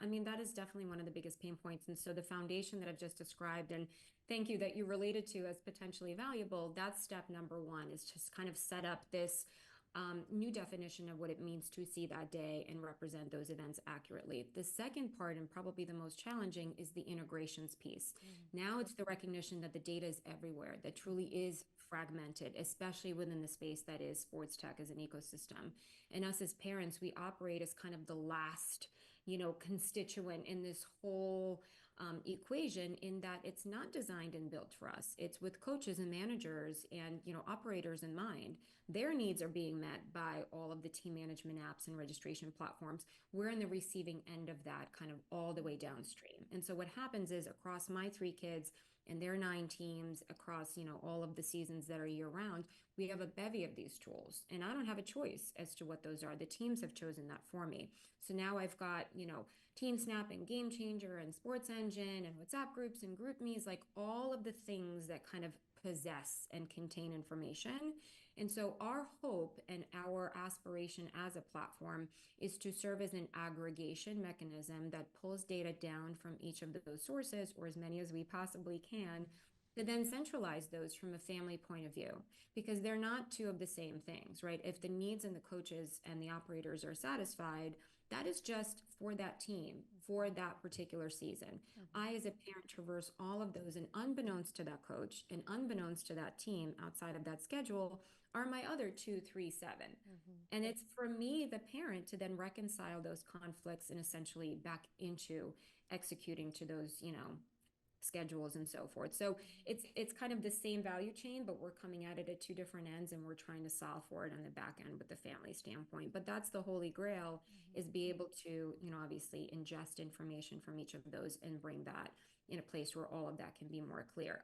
I mean, that is definitely one of the biggest pain points. And so the foundation that I've just described, and thank you that you related to as potentially valuable, that's step number one, is just kind of set up this new definition of what it means to see that day and represent those events accurately. The second part, and probably the most challenging, is the integrations piece. Mm. Now it's the recognition that the data is everywhere, that truly is fragmented, especially within the space that is sports tech as an ecosystem. And us as parents, we operate as kind of the last, constituent in this whole equation, in that it's not designed and built for us. It's with coaches and managers and, operators in mind. Their needs are being met by all of the team management apps and registration platforms. We're in the receiving end of that, kind of all the way downstream. And so what happens is, across my three kids and their nine teams, across, all of the seasons that are year round, we have a bevy of these tools. And I don't have a choice as to what those are. The teams have chosen that for me. So now I've got, Team Snap and Game Changer and Sports Engine and WhatsApp groups and GroupMe's, like all of the things that kind of possess and contain information. And so our hope and our aspiration as a platform is to serve as an aggregation mechanism that pulls data down from each of those sources, or as many as we possibly can, to then centralize those from a family point of view, because they're not two of the same things, right? If the needs and the coaches and the operators are satisfied, that is just for that team for that particular season. Mhm. I, as a parent, traverse all of those, and unbeknownst to that coach and unbeknownst to that team outside of that schedule are my other two, three, seven. Mhm. And it's for me, the parent, to then reconcile those conflicts and essentially back into executing to those, schedules and so forth. So Mhm. it's kind of the same value chain, but we're coming at it at two different ends, and we're trying to solve for it on the back end with the family standpoint. But that's the holy grail, Mhm. is be able to, obviously ingest information from each of those and bring that in a place where all of that can be more clear.